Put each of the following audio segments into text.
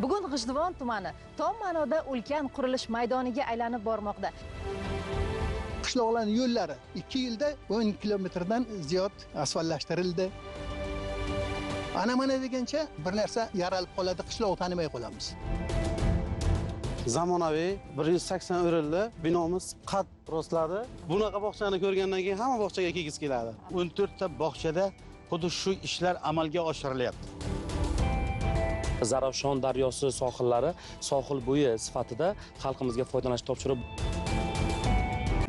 Bugun G'ijduvon tumani tom ma'noda ulkan qurilish maydoniga aylanib bormoqda. Qishloqlarning yo'llari 2 yilda 10 kilometrdan ziyod asfaltlashtirildi. Ana-mana degancha bir narsa yaralib qoladi, qishloq tanimay qolamiz. Zamonaviy 180 o'rinli binomiz qad rostladi. Bunaqa bog'chani ko'rgandan keyin hamma bog'chaga kelgisi keladi. 14 ta bog'chada xuddi shu ishlar amalga oshirilyapti. Zarafshon daryosi sohillari sohil bo'yi sifatida xalqimizga foydalanish topshirib.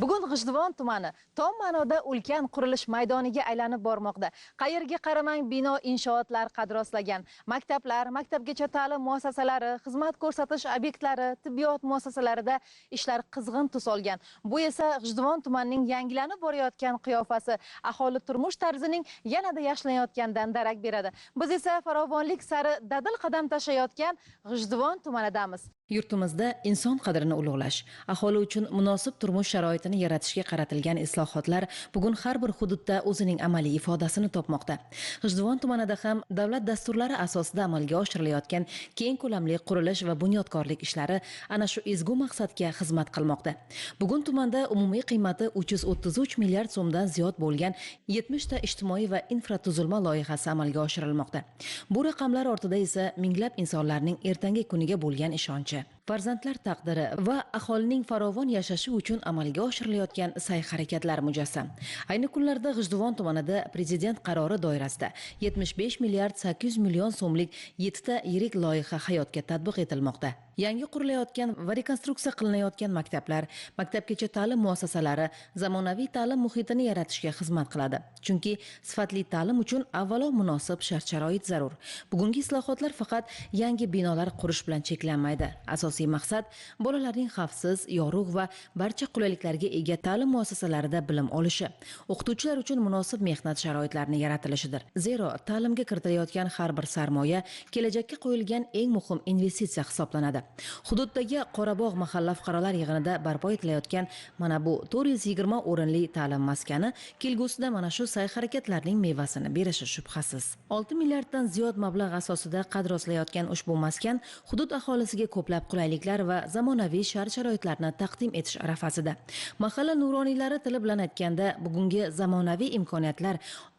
Bugun G'ijduvon tumani tom ma'noda ulkan qurilish maydoniga aylanib bormoqda. Qayerga qaramang bino inshootlar qad rostlagan. Maktablar, maktabgacha ta'lim muassasalari, xizmat ko'rsatish obyektlari, tibbiyot muassasalarida ishlar qizg'in tus olgan. Bu esa G'ijduvon tumanining yangilanib borayotgan qiyofasi, aholi turmush tarzining yanada yaxshilanayotganidan darak beradi. Biz esa farovonlik sari dadil qadam tashlayotgan G'ijduvon tumanidamiz. Yurtimizda inson qadrini ulug'lash, aholi uchun munosib turmush sharoitini yaratishga qaratilgan islohotlar bugun har bir hududda o'zining amaliy ifodasini topmoqda. G'ijduvon tumanida ham davlat dasturlari asosida amalga oshirilayotgan keng ko'lamli qurilish va bunyodkorlik ishlari ana shu ezgu maqsadga xizmat qilmoqda. Bugun tumanda umumiy qiymati 333 milliard so'mdan ziyod bo'lgan 70 ta ijtimoiy va infratuzilma loyihasi amalga oshirilmoqda. Bu raqamlar ortida esa minglab insonlarning ertangi kuniga bo'lgan ishonchi, farzandlar taqdiri va aholining farovon yashashi uchun amalga oshirilayotgan sa'y-harakatlar mujassam. Ayni kunlarda G'ijduvon tumanida prezident qarori doirasida 75 milliard 800 million so'mlik 7 ta yirik loyiha hayotga tatbiq etilmoqda. Yangi qurilayotgan va rekonstruksiya qilinayotgan maktablar, maktabgacha ta'lim muassasalari zamonaviy ta'lim muhitini yaratishga xizmat qiladi. Chunki sifatli ta'lim uchun avvalo munosib shart-sharoit zarur. Bugungi islohotlar faqat yangi binolar qurish bilan cheklanmaydi. Asosiy maqsad bolalarning xavfsiz, yorug' va barcha qulayliklarga ega ta'lim muassasalarida bilim olishi, o'qituvchilar uchun munosib mehnat sharoitlarining yaratilishidir. Zero ta'limga kiritilayotgan har bir sarmoya kelajakka qo'yilgan eng muhim investitsiya hisoblanadi. Hududdagi Qorabog' mahalla fuqarolar yig'inida barpo etilayotgan mana bu 420 o'rinli ta'lim maskani kelgusida mana shu sa'y-harakatlarning mevasini berishi shubhasiz. 6 milliarddan ziyod mablag' asosida qad rostlayotgan ushbu maskan hudud aholisiga ko'plab qulayliklar va zamonaviy shart-sharoitlarni taqdim etish arafasida. Mahalla nuroniylari tili bilan aytganda, bugungi zamonaviy imkoniyatlar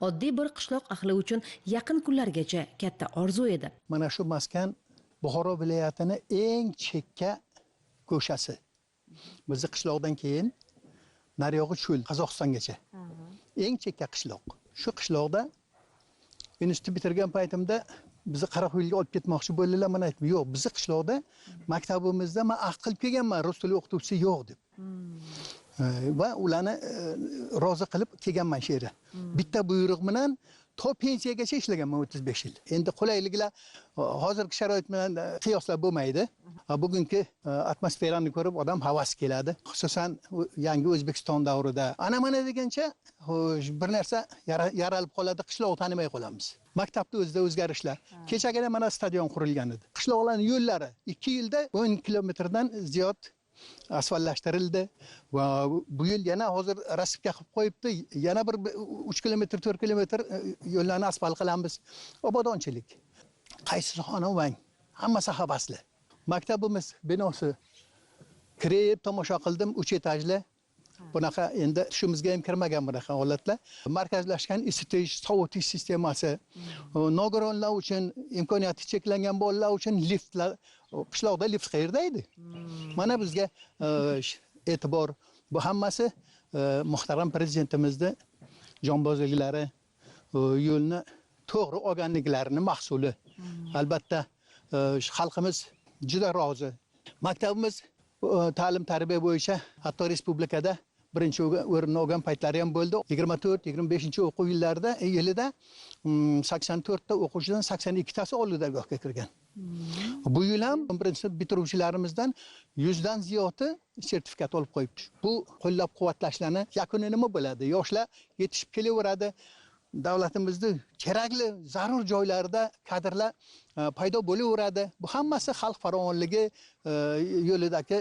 oddiy bir qishloq ahli uchun yaqin kunlargacha katta orzu edi. Mana shu maskan Buxoro viloyatini eng chekka ko'shasi. Bizning qishloqdan keyin nariyog'i cho'l, Qozog'istongacha. Eng chekka qishloq. Shu qishloqda institut bitirgan paytimda bizni Qaraxo'yilga olib ketmoqchi bo'ldilar. Men aytdim, yo'q, bizning qishloqda maktabimizda men ahd qilib kelganman, rus tili o'qituvchisi yo'q deb. Va ularni rozi qilib kelganman shu yerga. Bitta buyruq bilan to pensiyagacha ishlaganman 35 yil. Endi qulayliklar hozirgi sharoit bilan qiyoslab bo'lmaydi. Bugungi atmosferani ko'rib odam havas keladi. Xususan yangi O'zbekiston davrida ana-mana degancha bir narsa yaralib qoladi, qishloq tanimay qolamiz. Maktabda o'zida o'zgarishlar. Kechagina mana stadion qurilgan edi. Qishloqlarning yo'llari 2 yilda 10 kilometrdan ziyod asfaltlashtirildi va bu yil yana hozir rasmga qilib qo'yibdi. Yana bir 3 kilometr, 4 kilometr yo'llarni asfalt qilamiz. Obodonchilik. Qaysi sohani o'mang, hammasi havasli. Maktabimiz binosi kirib tomosha qildim, 3 etajli. Bunaqa endi tushimizga ham kirmagan bunaqa holatlar. Markazlashgan isitish, sovutish sistemasi, nogironlar uchun, imkoniyati cheklangan bolalar uchun liftlar. Qishloqda lift qayerda edi? Mana bizga e'tibor, bu hammasi muhtaram prezidentimizning jonbozliklari, yo'lni to'g'ri olganliklarining mahsuli. Albatta xalqimiz juda rozi. Maktabimiz ta'lim tarbiya bo'yicha hatto respublikada birinchi o'rinni olgan paytlari ham bo'ldi. 24-25 o'quv yillarida 84 ta o'quvchidan 82 tasi oliy dargohga kirgan. Bu yil ham birinchi bitiruvchilarimizdan 100 dan ziyodi sertifikat olib qo'yibdi. Bu qo'llab-quvvatlashlarning yakuni nima bo'ladi? Yoshlar yetishib kelaveradi. Davlatimizning kerakli zarur joylarida kadrlar paydo bo'laveradi. Bu hammasi xalq farovonligi yo'lidagi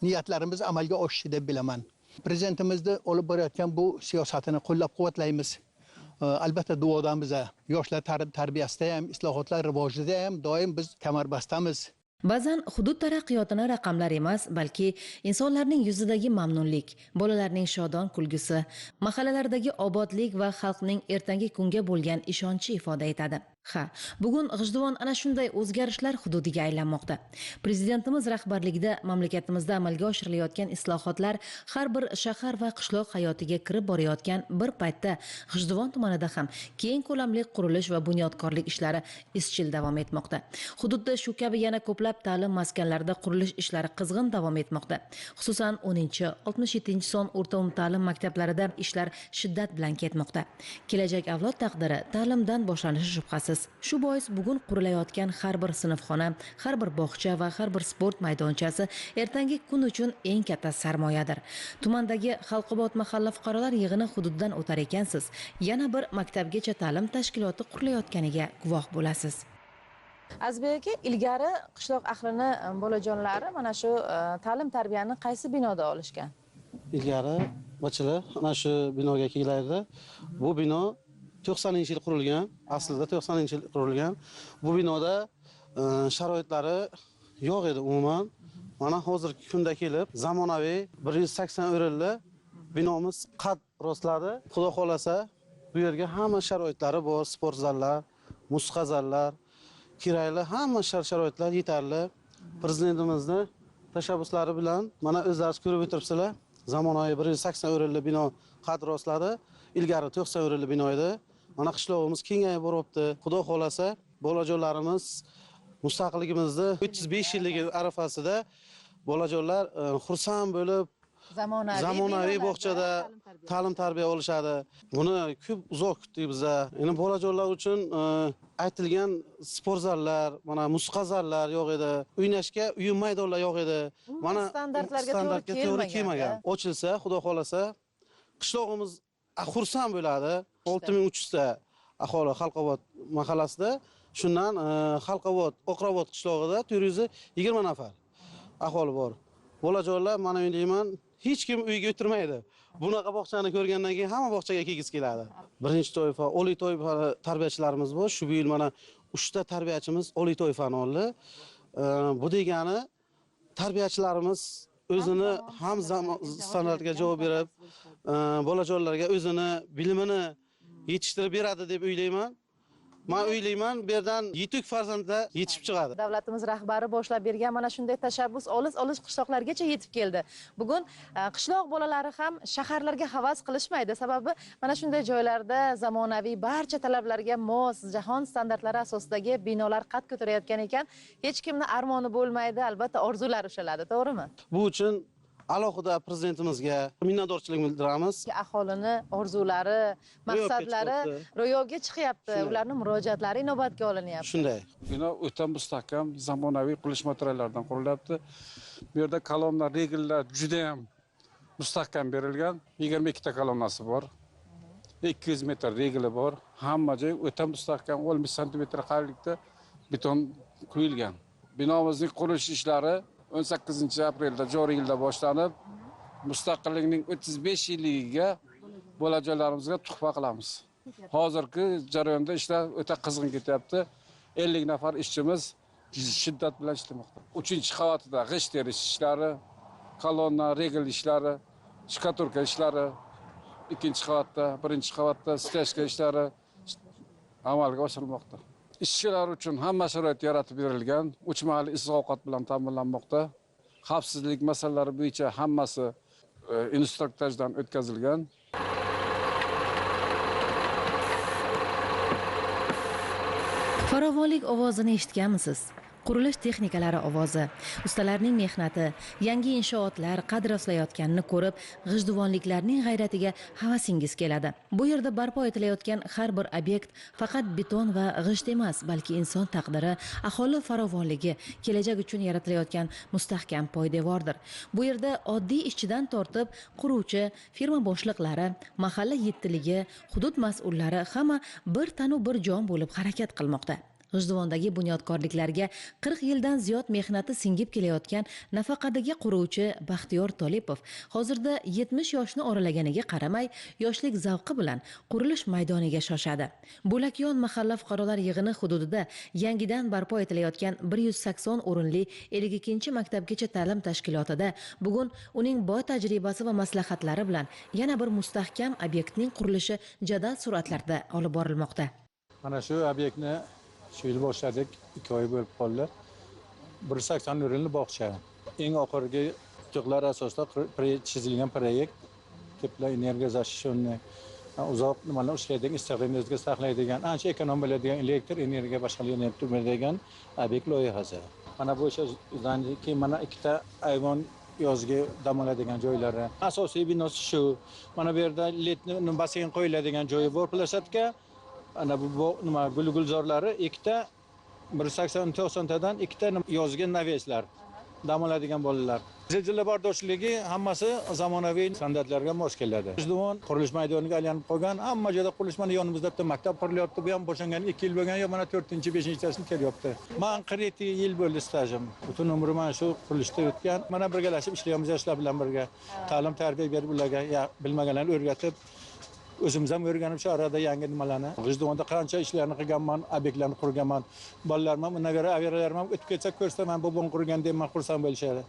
niyatlarimiz amalga oshishi deb bilaman. Prezidentimizning olib borayotgan bu siyosatini qo'llab-quvvatlaymiz. albatta duodan biza yoshlar tarbiyasida ham, islohotlar rivojida ham doim biz kamarbastamiz. Ba'zan hudud taraqqiyotini raqamlar emas, balki insonlarning yuzidagi mamnunlik, bolalarning shodon kulgusi, mahallalardagi obodlik va xalqning ertangi kunga bo'lgan ishonchi ifoda etadi. Ha, bugun G'ijduvon ana shunday o'zgarishlar hududiga aylanmoqda. Prezidentimiz rahbarligida mamlakatimizda amalga oshirilayotgan islohotlar har bir shahar va qishloq hayotiga kirib borayotgan bir paytda G'ijduvon tumanida ham keng ko'lamli qurilish va bunyodkorlik ishlari izchil davom etmoqda. Hududda shu kabi yana ko'plab ta'lim maskanlarida qurilish ishlari qizg'in davom etmoqda. Xususan 10-67-son o'rta umumta'lim maktablarida ishlar shiddat bilan ketmoqda. Kelajak avlod taqdiri ta'limdan boshlanishi shubhasiz. Shu bois bugun qurilayotgan har bir sinfxona, har bir bog'cha va har bir sport maydonchasi ertangi kun uchun eng katta sarmoyadir. Tumandagi Xalqobod mahalla fuqarolar yig'ini hududidan o'tar ekansiz, yana bir maktabgacha ta'lim tashkiloti qurilayotganiga guvoh bo'lasiz. Azizbek aka, ilgari qishloq ahlini bolajonlari mana shu ta'lim tarbiyani qaysi binoda olishgan? Ilgari bachchalar ana shu binoga kelganlar. Bu bino 90-yil qurilgan, aslida 90-yil qurilgan. Bu binoda sharoitlari yo'q edi umuman. Mana hozirgi kunda kelib, zamonaviy 180 o'rinli binomiz qad rostladi. Xudo xolasa, bu yerga hamma sharoitlari bor, sport zallar, musiqa zallar, kirayli hamma sharoitlar yetarli. Prezidentimizni tashabbuslari bilan mana o'zlaringiz ko'rib o'tiribsizlar. Zamonaviy 180 o'rinli bino qad rostladi. Ilgari 90 o'rinli bino edi. Mana qishlog'imiz kengayib boryapti. Xudo xolasa, bolajonlarimiz mustaqilligimizni 35 yilligi arafasida bolajonlar xursand bo'lib zamonaviy bog'chada ta'lim tarbiya olishadi. Buni ko'p uzoq kutdik biz. Endi bolajonlar uchun aytilgan sport zallar, mana musiqa zallar yo'q edi. O'ynashga uyum maydonlar yo'q edi. Mana standartlarga to'g'ri kelmagan. Ochilsa, xudo xolasa, qishlog'imiz xursand bo'ladi. 6300 ta aholi Xalqobod mahallasida, shundan Xalqobod, Oqrobod qishlog'ida 420 nafar aholi bor. Bolajonlar mana men deyman, hech kim uyga o'tirmaydi. Bunaqa bog'chani ko'rgandan keyin hamma bog'chaga kelgisi keladi. Birinchi toifa, oliy toifa tarbiyachilarimiz bor. Shu yil mana 3 ta tarbiyachimiz oliy toifani oldi. Bu degani tarbiyachilarimiz o'zini ham standartga javob berib, bolajonlarga o'zini bilimini yetishtirib beradi deb o'ylayman. Men o'ylayman, bu yerdan yetuk farzandlar yetishib chiqadi. Davlatimiz rahbari boshlab bergan mana shunday tashabbus olis qishloqlargacha yetib keldi. Bugun qishloq bolalari ham shaharlarga havas qilishmaydi. Sababi mana shunday joylarda zamonaviy barcha talablarga mos, jahon standartlari asosidagi binolar qad ko'tarayotgan ekan, hech kimning armoni bo'lmaydi, albatta orzulari ushaladi, to'g'rimi? Bu uchun alohida prezidentimizga minnatdorchilik bildiramiz. Aholini orzulari, maqsadlari ro'yobga chiqyapti. Ularning murojaatlari inobatga olinyapti. Shunday. Bino o'ta mustahkam, zamonaviy qurilish materiallaridan qurilyapti. Bu yerda kolonnalar, regllar juda ham mustahkam berilgan. 22 ta kolonnasi bor. 200 metr regli bor. Hamma joy o'ta mustahkam, 10 sm qayrlikda beton quyilgan. Binomizning qurilish ishlari 18-aprelda joriy yilda boshlanib, mustaqillikning 35 yilligiga bolajonlarimizga tuhfa qilamiz. Hozirgi jarayonda ishlar o'ta qizg'in ketyapti. 50 nafar ishchimiz shiddat bilan ishlamoqda. 3-qavatida g'isht terish ishlari, kolonna, regl ishlari, shkaturka ishlari, 2-qavatda, 1-qavatda steshka ishlari amalga oshirilmoqda. Ishchilar uchun hamma sharoit yaratib berilgan, 3 mahal issiq-ovqat bilan ta'minlanmoqda. Xavfsizlik masalalari bo'yicha hammasi instruktajdan o'tkazilgan. Farovonlik ovozini eshitganmisiz? Qurilish texnikalari ovozi, ustalarning mehnati, yangi inshootlar qad rostlayotganini ko'rib, g'ijduvonliklarning g'ayratiga havasingiz keladi. Bu yerda barpo etilayotgan har bir obyekt faqat beton va g'isht emas, balki inson taqdiri, aholi farovonligi, kelajak uchun yaratilayotgan mustahkam poydevordir. Bu yerda oddiy ishchidan tortib, quruvchi, firma boshliqlari, mahalla yettiligi, hudud mas'ullari hamma bir tanu bir jon bo'lib harakat qilmoqda. G'ijduvondagi bunyodkorliklarga 40 yildan ziyod mehnati singib kelayotgan nafaqadagi quruvchi Baxtiyor Tolipov hozirda 70 yoshni oralaganiga qaramay, yoshlik zavqi bilan qurilish maydoniga shoshadi. Bo'lakyon mahalla fuqarolar yig'ini hududida yangidan barpo etilayotgan 180 o'rinli 52-maktabgacha ta'lim tashkilotida bugun uning boy tajribasi va maslahatlari bilan yana bir mustahkam obyektning qurilishi jadal sur'atlarda olib borilmoqda. Mana shu obyektni shu yil boshladik, 2 oy bo'lib qoldi. 180 o'rinli bog'cha. Eng oxirgi yutuqlar asosida chizilgan proyekt tepla energiya zashishini uzoq nimalar ishlaydigan, istiqbolimizni saqlaydigan, ancha ekonom bo'ladigan elektr energiya boshqalarni turmaydigan obyekt loyihasi. Mana bu ishdan keyin mana ikkita ayvon yozgi dam oladigan joylari. Asosiy binosi shu. Mana bu yerda letni basseyn qo'yiladigan joyi bor plasatka. Ana bu nima gulzorlari ikkita 180-90 tadan ikkita yozgi naveslar. Dam oladigan bolalar. Zilzila bardoshligi hammasi zamonaviy standartlarga mos keladi. G'ijduvon qurilish maydoniga aylanib qolgan, hamma joyda qurilish, mana yonimizda bitta maktab qurilyapti. Bu ham boshlangan 2 yil bo'lgan, yo mana 4-5-tasini kelyapti. Men 47 yil bo'ldi stajim. Butun umrim mana shu qurilishda o'tgan. Mana birgalashib ishlaymiz yoshlar bilan birga. Ta'lim tarbiya berib ularga bilmaganlarni o'rgatib, o'zimiz ham o'rganib shu arada yangi nimalarni. G'ijduvonda qancha ishlarni qilganman, obyektlarni qurganman. Bolalarim ham undan avialarim ham o'tib ketsa ko'rsaman, bobom qurgan deb men xursand bo'lishadi.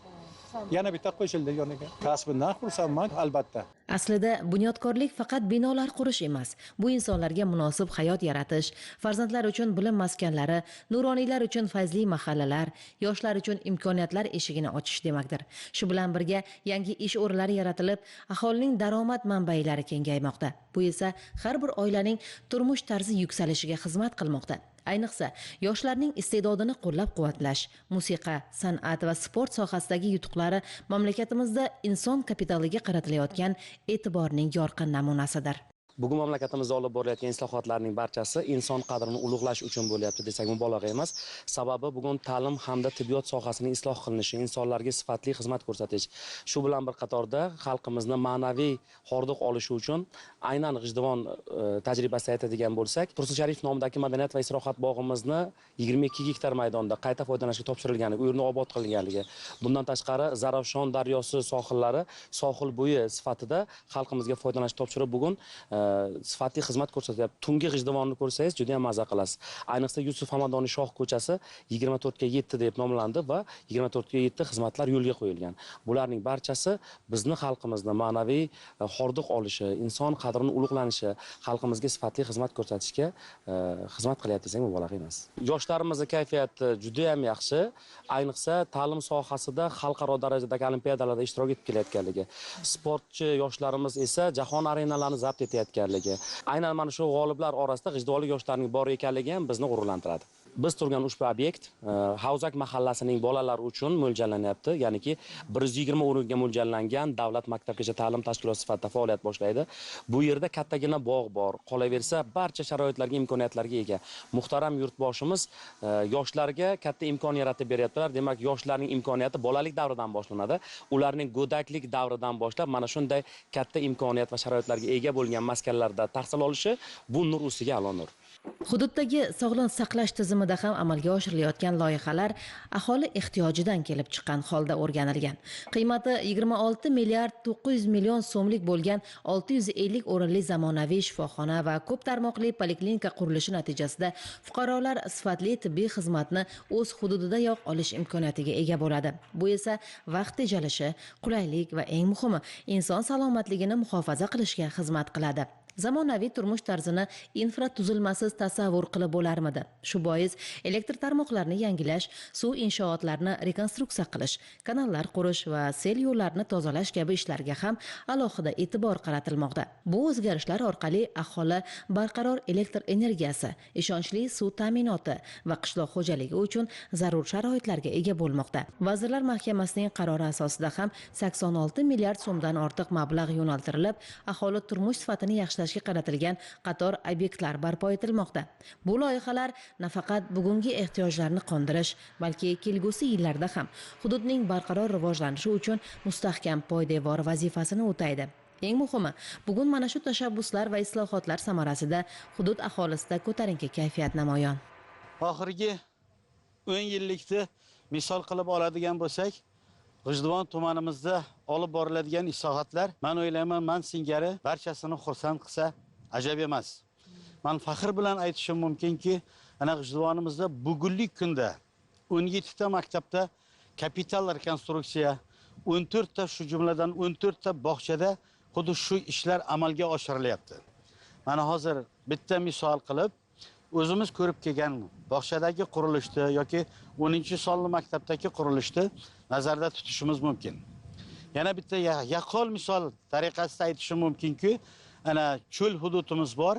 Yana bitta qo'shildi yoniga. Kasbimdan xursandman, albatta. Aslida bunyodkorlik faqat binolar qurish emas. Bu insonlarga munosib hayot yaratish, farzandlar uchun bilim maskanlari, nuroniylar uchun fayzli mahallalar, yoshlar uchun imkoniyatlar eshigini ochish demakdir. Shu bilan birga yangi ish o'rinlari yaratilib, aholining daromad manbaylari kengaymoqda. Bu esa har bir oilaning turmush tarzi yuksalishiga xizmat qilmoqda. Ayniqsa, yoshlarning iste'dodini qo'llab-quvvatlash, musiqa, san'at va sport sohasidagi yutuqlari mamlakatimizda inson kapitaliga qaratilayotgan e'tiborning yorqin namunasidir. Bugun mamlakatimizda olib borilayotgan islohotlarning barchasi inson qadrini ulug'lash uchun bo'lyapti desak mubolag'a emas. Sababi bugun ta'lim hamda tibbiyot sohasining isloh qilinishi, insonlarga sifatli xizmat ko'rsatish. Shu bilan bir qatorda xalqimizni ma'naviy hordiq olishi uchun aynan G'ijduvon tajribasida aytadigan bo'lsak, Tursun Sharif nomidagi madaniyat va islohot bog'imizni 22 gektar maydonda qayta foydalanishga topshirilgani, u yerni obod qilinganligi. Bundan tashqari Zarafshon daryosi sohillari sohil bo'yi sifatida xalqimizga foydalanishga topshirib bugun sifatli xizmat ko'rsatyapti. Tungi G'ijduvonni ko'rsangiz juda ham maza qilasiz. Ayniqsa Yusuf Hamadoniy Shoh ko'chasi 24/7 deb nomlandi va 24/7 xizmatlar yo'lga qo'yilgan. Bularning barchasi bizni xalqimizni ma'naviy hordiq olishi, inson qadrini ulug'lanishi, xalqimizga sifatli xizmat ko'rsatishga xizmat qilyapti desak mubolag'a emas. Yoshlarimizni kayfiyati juda ham yaxshi. Ayniqsa ta'lim sohasida xalqaro darajadagi olimpiadalarda ishtirok etib kelayotganligi. Sportchi yoshlarimiz esa jahon arenalarini zabt etayotganligi. Aynan mana shu g'oliblar orasida g'ijduvonlik yoshlarning bor ekanligi ham bizni g'ururlantiradi. Biz turgan ushbu obyekt Havzak mahallasining bolalari uchun mo'ljallanyapti. Ya'niki 120 o'ringa mo'ljallangan davlat maktabgacha ta'lim tashkiloti sifatida faoliyat boshlaydi. Bu yerda kattagina bog' bor. Qolaversa, barcha sharoitlarga, imkoniyatlarga ega. Muhtaram yurtboshimiz yoshlarga katta imkon yaratib beryaptilar. Demak, yoshlarning imkoniyati bolalik davridan boshlanadi. Ularning go'daklik davridan boshlab mana shunday katta imkoniyat va sharoitlarga ega bo'lgan maskanlarda tahsil olishi bu nur ustiga a'lo nur. Hududdagi sog'liqni saqlash tizimida ham amalga oshirilayotgan loyihalar aholi ehtiyojidan kelib chiqqan holda o'rganilgan. Qiymati 26 milliard 900 million so'mlik bo'lgan 650 o'rinli zamonaviy shifoxona va ko'p tarmoqli poliklinika qurilishi natijasida fuqarolar sifatli tibbiy xizmatni o'z hududidayoq olish imkoniyatiga ega bo'ladi. Bu esa vaqt tejalishi, qulaylik va eng muhimi, inson salomatligini muhofaza qilishga xizmat qiladi. Zamonaviy turmush tarzini infratuzilmasiz tasavvur qilib bo'larmidi? Shu bois elektr tarmoqlarini yangilash, suv inshootlarini rekonstruksiya qilish, kanallar qurish va sel yo'llarini tozalash kabi ishlarga ham alohida e'tibor qaratilmoqda. Bu o'zgarishlar orqali aholi barqaror elektr energiyasi, ishonchli suv ta'minoti va qishloq xo'jaligi uchun zarur sharoitlarga ega bo'lmoqda. Vazirlar Mahkamasining qarori asosida ham 86 milliard so'mdan ortiq mablag' yo'naltirilib, aholi turmush sifatini yaxshilash qaratilgan qator obyektlar barpo etilmoqda. Bu loyihalar nafaqat bugungi ehtiyojlarni qondirish, balki kelgusi yillarda ham hududning barqaror rivojlanishi uchun mustahkam poydevor vazifasini o'taydi. Eng muhimi, bugun mana shu tashabbuslar va islohotlar samarasida hudud aholisida ko'tarinki kayfiyat namoyon. oxirgi 10 yillikni misol qilib oladigan bo'lsak, G'ijduvon tumanimizda olib boriladigan islohotlar, men o'ylayman, men singari barchasini xursand qilsa ajab emas. Men faxr bilan aytishim mumkinki, ana G'ijduvonimizda bugungi kunda 17 ta maktabda kapital rekonstruksiya, 14 ta shu jumladan 14 ta bog'chada xuddi shu ishlar amalga oshirilyapti. Mana hozir bitta misol qilib, o'zimiz ko'rib kelgan bog'chadagi qurilishni yoki 10-sonli maktabdagi qurilishni nazarda tutishimiz mumkin. Yana bitta yaqqol misol tariqasida aytishim mumkinki, ana cho'l hududimiz bor.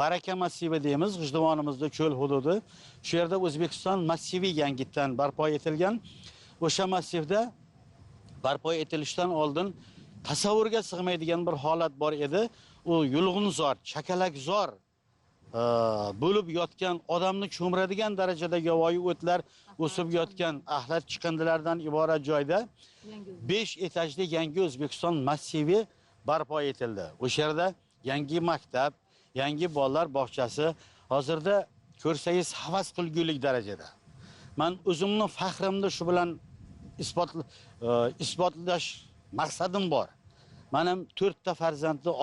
Baraka massivi deymiz, G'ijduvonimizda cho'l hududi. Shu yerda O'zbekiston massivi yangitdan barpo etilgan. O'sha massivda barpo etilishdan oldin tasavvurga sig'maydigan bir holat bor edi. U yulg'unzor, chakalakzor bo'lib yotgan, odamni cho'mradigan darajada yovvoyi o'tlar o'sib yotgan axlat chiqindilardan iborat joyda 5 etajli yangi O'zbekiston massivi barpo etildi. O'sha yerda yangi maktab, yangi bolalar bog'chasi hozirda ko'rsangiz havas qilgulik darajada. Men o'zimning faxrimni shu bilan isbotlash maqsadim bor. Men ham 4 ta farzandning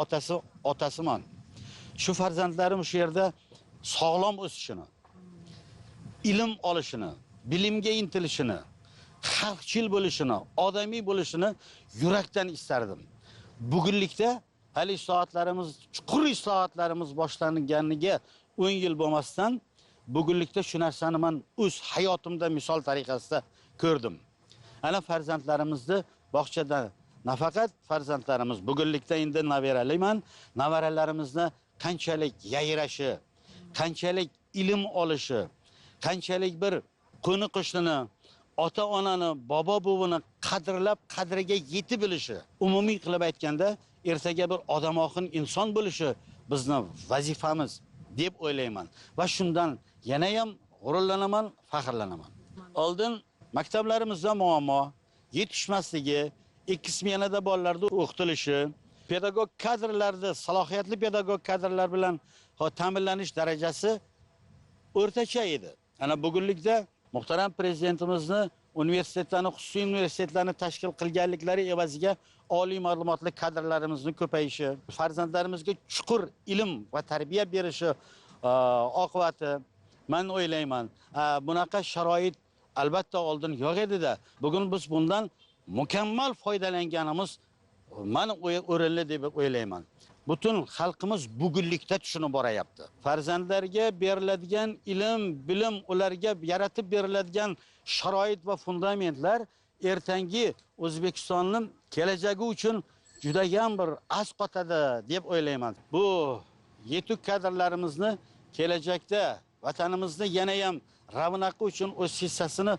otasiman. Shu farzandlarim shu yerda sog'lom o'sishini, ilm olishini, bilimga intilishini, xalqchil bo'lishini, odamiy bo'lishini yurakdan istardim. Bugunlikda hali islohotlarimiz, chuqur islohotlarimiz boshlanganiga 10 yil bo'lmasdan, bugunlikda shu narsani men o'z hayotimda misol tariqasida ko'rdim. Ana farzandlarimizni bog'chada, nafaqat farzandlarimiz, bugunlikda endi navaraliman, navaralarimizni qanchalik yayrashi, qanchalik ilm olishi, qanchalik bir qo'ni qo'shnini, ota-onani, bobo-buvini qadrlab, qadriga yetib bilishi, umumiy qilib aytganda, ertaga bir odamoxin inson bo'lishi bizning vazifamiz deb o'ylayman va shundan yana ham g'ururlanaman, faxrlanaman. Oldin maktablarimizda muammo, yetishmasligi, 2 smenada bolalarda o'qitilishi, pedagog kadrlarda, salohiyatli pedagog kadrlar bilan ta'minlanish darajasi o'rtacha edi. Ana bugunlikda muhtaram prezidentimizni universitetlarni, xususiy universitetlarni tashkil qilganliklari evaziga oliy ma'lumotli kadrlarimizni ko'payishi, farzandlarimizga chuqur ilm va tarbiya berishi oqibati, men o'ylayman, bunaqa sharoit albatta oldin yo'q edi-da, bugun biz bundan mukammal foydalanganimiz men o'rinli deb o'ylayman. Butun xalqimiz bugunlikda tushunib borayapti. Farzandlarga beriladigan ilm, bilim, ularga yaratib beriladigan sharoit va fundamentlar ertangi O'zbekistonning kelajagi uchun juda ham bir as qotadi deb o'ylayman. Bu yetuk kadrlarimizni kelajakda vatanimizni yana ham ravnaqi uchun o'z hissasini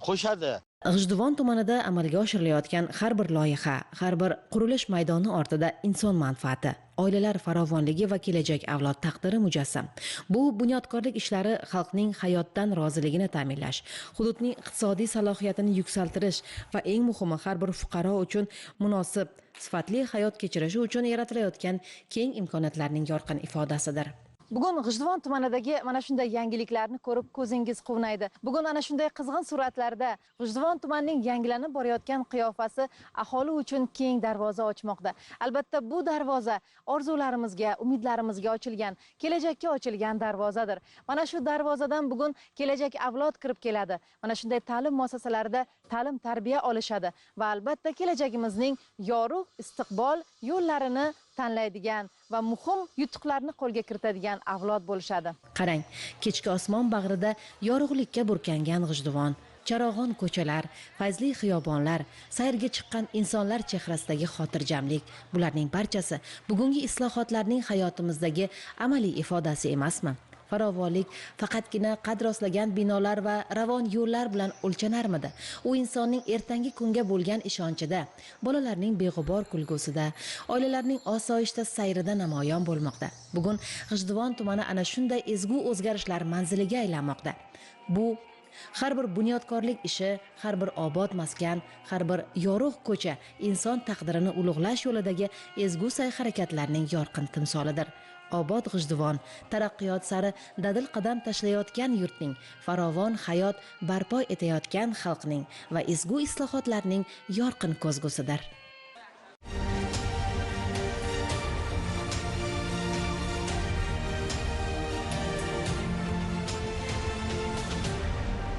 qo'shadi. G'ijduvon tumanida amalga oshirilayotgan har bir loyiha, har bir qurilish maydoni ortida inson manfaati, oilalar farovonligi va kelajak avlod taqdiri mujassam. Bu bunyodkorlik ishlari xalqning hayotdan roziligini ta'minlash, hududning iqtisodiy salohiyatini yuksaltirish va eng muhimi har bir fuqaro uchun munosib, sifatli hayot kechirishi uchun yaratilayotgan keng imkoniyatlarning yorqin ifodasidir. Bugun G'ijduvon tumanidagi mana shunday yangiliklarni ko'rib ko'zingiz quvnaydi. Bugun ana shunday qizg'in suratlarda G'ijduvon tumanining yangilanib borayotgan qiyofasi aholi uchun keng darvoza ochmoqda. Albatta bu darvoza orzularimizga, umidlarimizga ochilgan, kelajakka ochilgan darvozadir. Mana shu darvozadan bugun kelajak avlod kirib keladi. Mana shunday ta'lim muassasalarida ta'lim tarbiya olishadi va albatta kelajagimizning yorug' istiqbol yo'llarini tanlaydigan va muhim yutuqlarni qo'lga kiritadigan avlod bo'lishadi. Qarang, kechki osmon bag'rida yorug'likka burkangan G'ijduvon, charog'on ko'chalar, fayzli xiyobonlar, sayrga chiqqan insonlar chehrasidagi xotirjamlik, bularning barchasi bugungi islohotlarning hayotimizdagi amaliy ifodasi emasmi? Farovonlik faqatgina qad rostlagan binolar va ravon yo'llar bilan o'lchanarmidi? U insonning ertangi kunga bo'lgan ishonchida, bolalarning beg'ubor kulgusida, oilalarning osoyishta sayrida namoyon bo'lmoqda. Bugun G'ijduvon tumani ana shunday ezgu o'zgarishlar manziliga aylanmoqda. Bu Har bir bunyodkorlik ishi, har bir obod maskan, har bir yorug' ko'cha inson taqdirini ulug'lash yo'lidagi ezgu sa'y-harakatlarning yorqin timsolidir. Obod G'ijduvon taraqqiyot sari dadil qadam tashlayotgan yurtning, farovon hayot barpo etayotgan xalqning va ezgu islohotlarning yorqin ko'zgusidir.